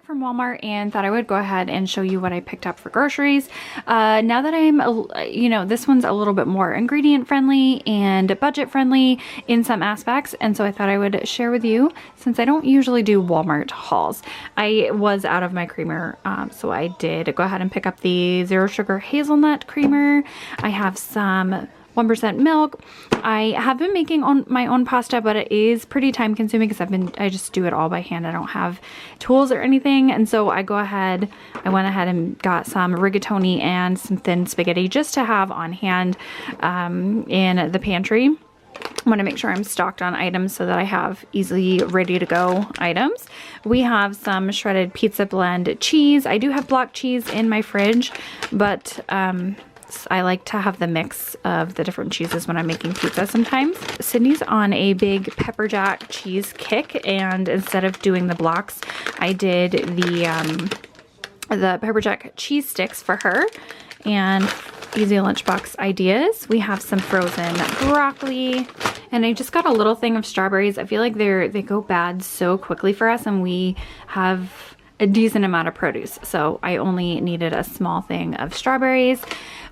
from Walmart and thought I would go ahead and show you what I picked up for groceries. Now that I'm, this one's a little bit more ingredient friendly and budget friendly in some aspects, and so I thought I would share with you since I don't usually do Walmart hauls. I was out of my creamer, so I did go ahead and pick up the zero sugar hazelnut creamer. I have some 1% milk. I have been making my own pasta, but it is pretty time consuming because I just do it all by hand. I don't have tools or anything. And so I went ahead and got some rigatoni and some thin spaghetti just to have on hand in the pantry. I want to make sure I'm stocked on items so that I have easily ready to go items. We have some shredded pizza blend cheese. I do have block cheese in my fridge, but I like to have the mix of the different cheeses when I'm making pizza sometimes. Sydney's on a big pepper jack cheese kick, and instead of doing the blocks, I did the pepper jack cheese sticks for her. And easy lunchbox ideas. We have some frozen broccoli, and I just got a little thing of strawberries. I feel like they go bad so quickly for us, and we have a decent amount of produce, so I only needed a small thing of strawberries.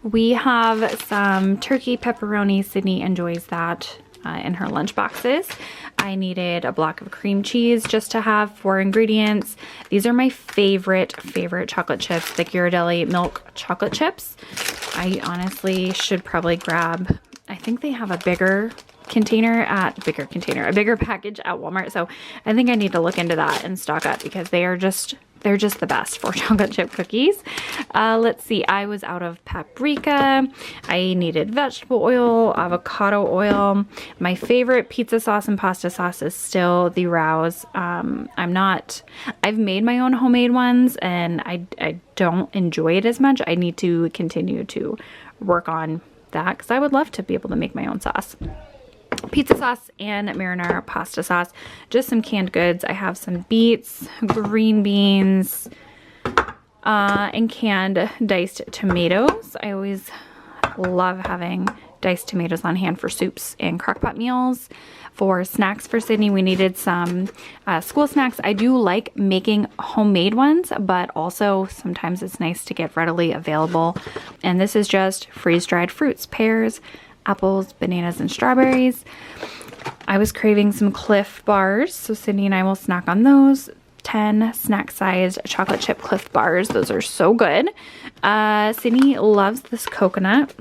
We have some turkey pepperoni. Sydney enjoys that in her lunch boxes. I needed a block of cream cheese just to have 4 ingredients. These are my favorite chocolate chips, the Ghirardelli milk chocolate chips. I honestly should probably grab, I think they have a bigger package at Walmart. So I think I need to look into that and stock up because they're just the best for chocolate chip cookies. Let's see, I was out of paprika. I needed vegetable oil, avocado oil. My favorite pizza sauce and pasta sauce is still the Rouse. I've made my own homemade ones and I don't enjoy it as much. I need to continue to work on that because I would love to be able to make my own sauce. Pizza sauce and marinara pasta sauce, just some canned goods. I have some beets, green beans, and canned diced tomatoes. I always love having diced tomatoes on hand for soups and crockpot meals. For snacks for Sydney, we needed some school snacks. I do like making homemade ones, but also sometimes it's nice to get readily available. And this is just freeze-dried fruits, pears, apples, bananas, and strawberries. I was craving some Cliff bars, so Sydney and I will snack on those. 10 snack-sized chocolate chip Cliff bars. Those are so good. Sydney loves this coconut.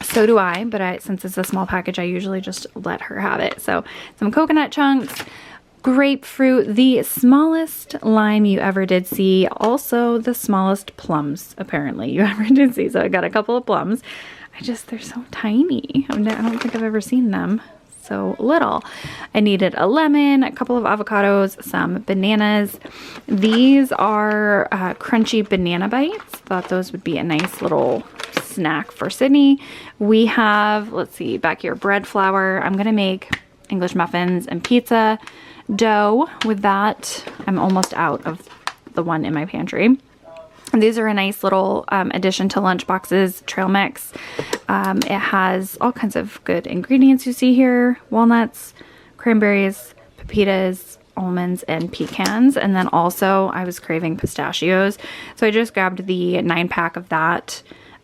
So do I, but since it's a small package, I usually just let her have it. So some coconut chunks, grapefruit, the smallest lime you ever did see, also the smallest plums apparently you ever did see. So I got a couple of plums. They're so tiny. I don't think I've ever seen them so little. I needed a lemon, a couple of avocados, some bananas. These are crunchy banana bites. Thought those would be a nice little snack for Sydney. We have, let's see, back here, bread flour. I'm gonna make English muffins and pizza dough with that. I'm almost out of the one in my pantry. These are a nice little addition to lunch boxes, trail mix. It has all kinds of good ingredients you see here. Walnuts, cranberries, pepitas, almonds, and pecans. And then also I was craving pistachios. So I just grabbed the 9-pack of that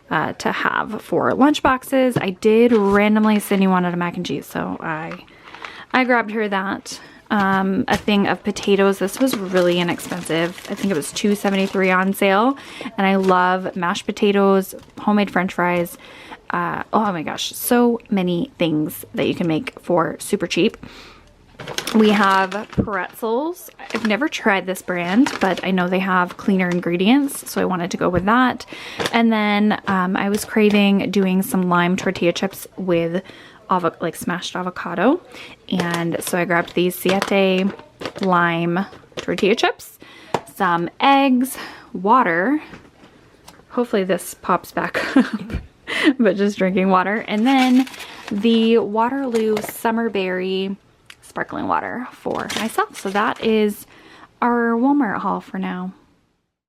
to have for lunch boxes. I did randomly, Sydney wanted a mac and cheese, so I grabbed her that. A thing of potatoes. This was really inexpensive. I think it was $2.73 on sale. And I love mashed potatoes, homemade french fries. Oh my gosh, so many things that you can make for super cheap. We have pretzels. I've never tried this brand, but I know they have cleaner ingredients, so I wanted to go with that. And then I was craving doing some lime tortilla chips with smashed avocado, and so I grabbed these Siete lime tortilla chips, some eggs, water, hopefully this pops back up, but just drinking water, and then the Waterloo Summerberry sparkling water for myself. So that is our Walmart haul for now.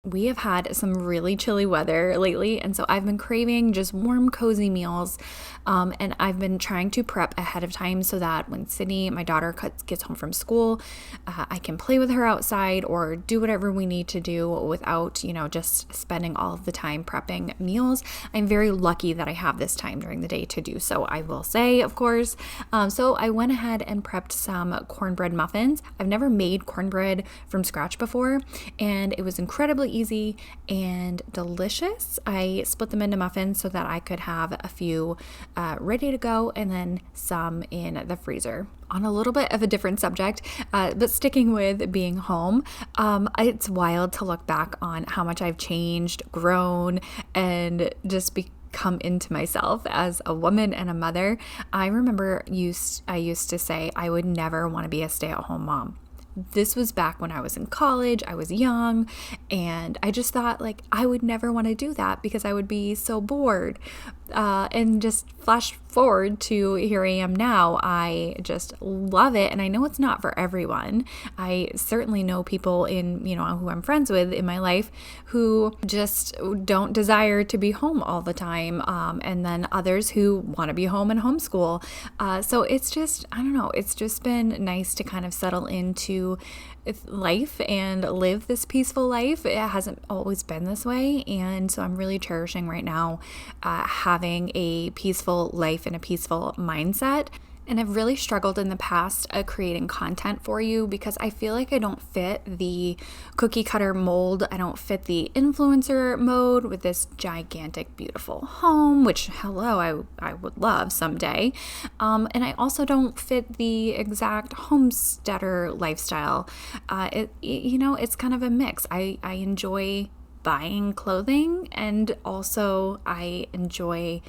We have had some really chilly weather lately, and so I've been craving just warm, cozy meals. And I've been trying to prep ahead of time so that when Sydney, my daughter, gets home from school, I can play with her outside or do whatever we need to do without, just spending all of the time prepping meals. I'm very lucky that I have this time during the day to do so, I will say, of course. So I went ahead and prepped some cornbread muffins. I've never made cornbread from scratch before, and it was incredibly easy and delicious. I split them into muffins so that I could have a few ready to go and then some in the freezer. On a little bit of a different subject, but sticking with being home, it's wild to look back on how much I've changed, grown, and just come into myself as a woman and a mother. I remember I used to say I would never want to be a stay-at-home mom. This was back when I was in college, I was young, and I just thought I would never want to do that because I would be so bored. And just flash forward to here I am now. I just love it, and I know it's not for everyone. I certainly know people who I'm friends with in my life who just don't desire to be home all the time, and then others who want to be home and homeschool. So it's just, I don't know, it's just been nice to kind of settle into life and live this peaceful life. It hasn't always been this way, and so I'm really cherishing right now having a peaceful life and a peaceful mindset. And I've really struggled in the past creating content for you because I feel like I don't fit the cookie cutter mold. I don't fit the influencer mode with this gigantic, beautiful home, which, hello, I would love someday. And I also don't fit the exact homesteader lifestyle. It's kind of a mix. I enjoy buying clothing, and also I enjoy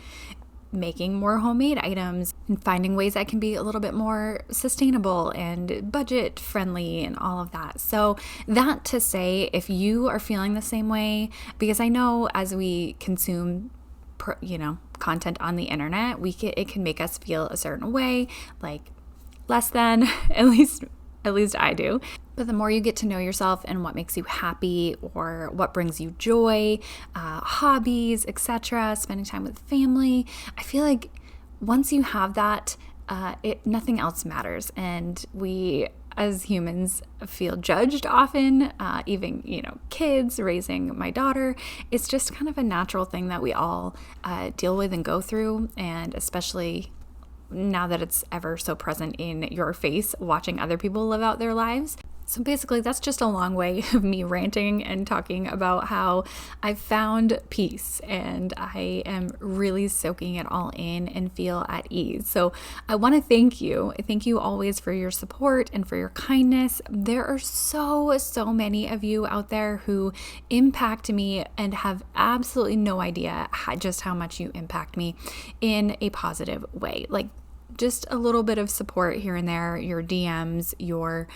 making more homemade items and finding ways I can be a little bit more sustainable and budget friendly and all of that. So that to say, if you are feeling the same way, because I know as we consume content on the internet, it can make us feel a certain way, like less than, at least I do. But the more you get to know yourself and what makes you happy or what brings you joy, hobbies, etc., spending time with family, I feel like once you have that, nothing else matters. And we, as humans, feel judged often, even, kids, raising my daughter. It's just kind of a natural thing that we all deal with and go through, and especially now that it's ever so present in your face, watching other people live out their lives. So basically, that's just a long way of me ranting and talking about how I've found peace and I am really soaking it all in and feel at ease. So I want to thank you. Thank you always for your support and for your kindness. There are so many of you out there who impact me and have absolutely no idea just how much you impact me in a positive way. Just a little bit of support here and there, your DMs, your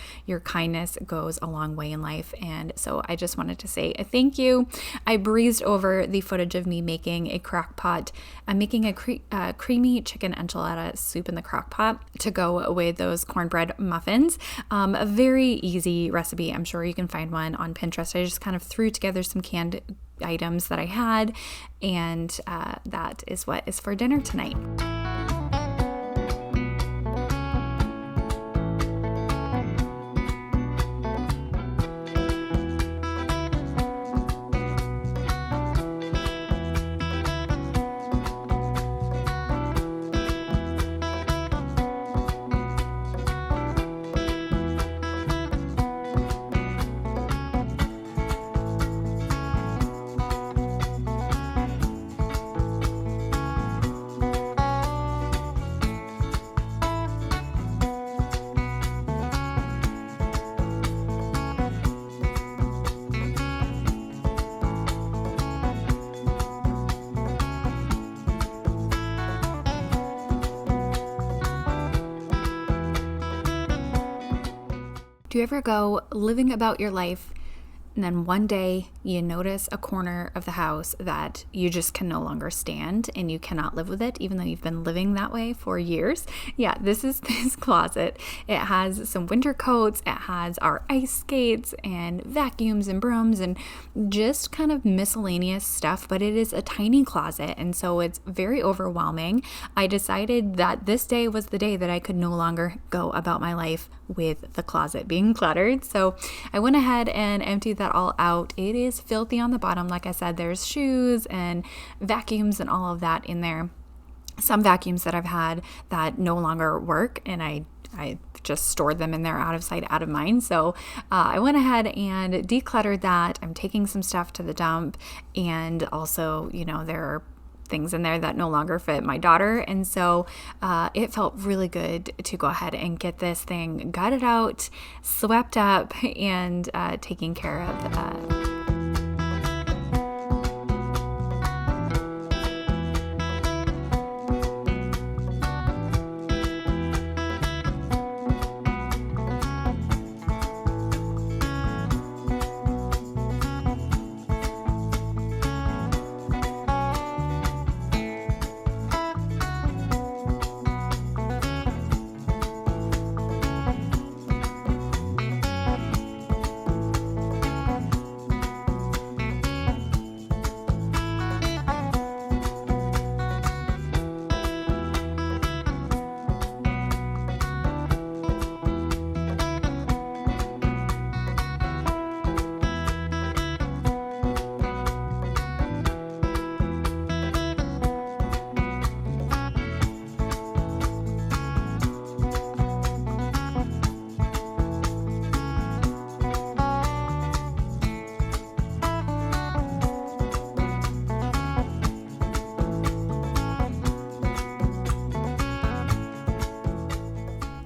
kindness goes a long way in life. And so I just wanted to say a thank you. I breezed over the footage of me making a crock pot. I'm making a creamy chicken enchilada soup in the crock pot to go with those cornbread muffins. A very easy recipe. I'm sure you can find one on Pinterest. I just kind of threw together some canned items that I had, and that is what is for dinner tonight. Do you ever go living about your life And then one day you notice a corner of the house that you just can no longer stand and you cannot live with it, even though you've been living that way for years. Yeah, this is this closet. It has some winter coats, it has our ice skates and vacuums and brooms and just kind of miscellaneous stuff, but it is a tiny closet, and so it's very overwhelming. I decided that this day was the day that I could no longer go about my life with the closet being cluttered. So I went ahead and emptied that all out. It is filthy on the bottom. Like I said, there's shoes and vacuums and all of that in there. Some vacuums that I've had that no longer work, and I just stored them in there out of sight, out of mind. So I went ahead and decluttered that. I'm taking some stuff to the dump, and also, there are things in there that no longer fit my daughter. And so it felt really good to go ahead and get this thing gutted out, swept up, and taken care of.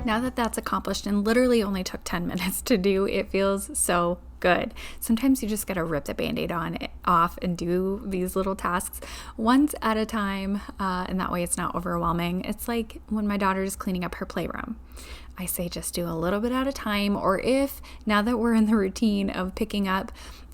Now that that's accomplished and literally only took 10 minutes to do, it feels so good. Sometimes you just gotta rip the Band-Aid off and do these little tasks once at a time, and that way it's not overwhelming. It's like when my daughter is cleaning up her playroom. I say just do a little bit at a time, or if now that we're in the routine of picking up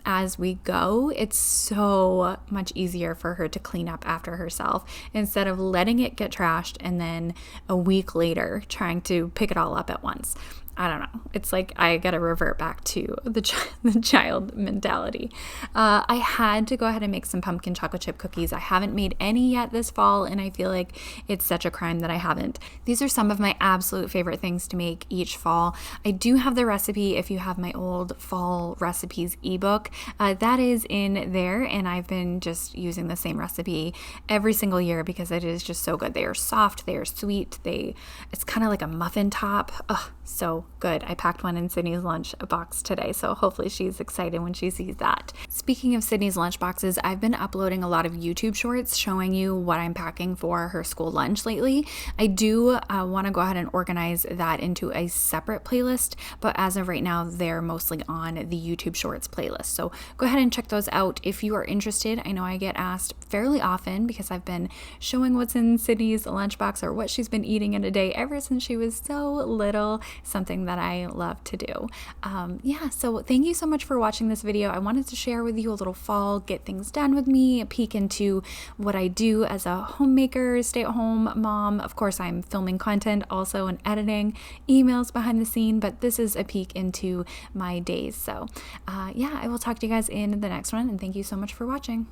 as we go, it's so much easier for her to clean up after herself instead of letting it get trashed and then a week later trying to pick it all up at once. I don't know. It's like I got to revert back to the child mentality. I had to go ahead and make some pumpkin chocolate chip cookies. I haven't made any yet this fall, and I feel like it's such a crime that I haven't. These are some of my absolute favorite things to make each fall. I do have the recipe if you have my old fall recipes ebook. That is in there, and I've been just using the same recipe every single year because it is just so good. They are soft, they are sweet, it's kind of like a muffin top. Oh, so good. I packed one in Sydney's lunch box today, so hopefully she's excited when she sees that. Speaking of Sydney's lunch boxes, I've been uploading a lot of YouTube shorts showing you what I'm packing for her school lunch lately. I do want to go ahead and organize that into a separate playlist, but as of right now, they're mostly on the YouTube Shorts playlist. So go ahead and check those out if you are interested. I know I get asked fairly often because I've been showing what's in Sydney's lunchbox or what she's been eating in a day ever since she was so little. Something that I love to do. So thank you so much for watching this video. I wanted to share with you a little fall, get things done with me, a peek into what I do as a homemaker, stay-at-home mom. Of course, I'm filming content also and editing emails behind the scene, but this is a peek into my days. So I will talk to you guys in the next one, and thank you so much for watching.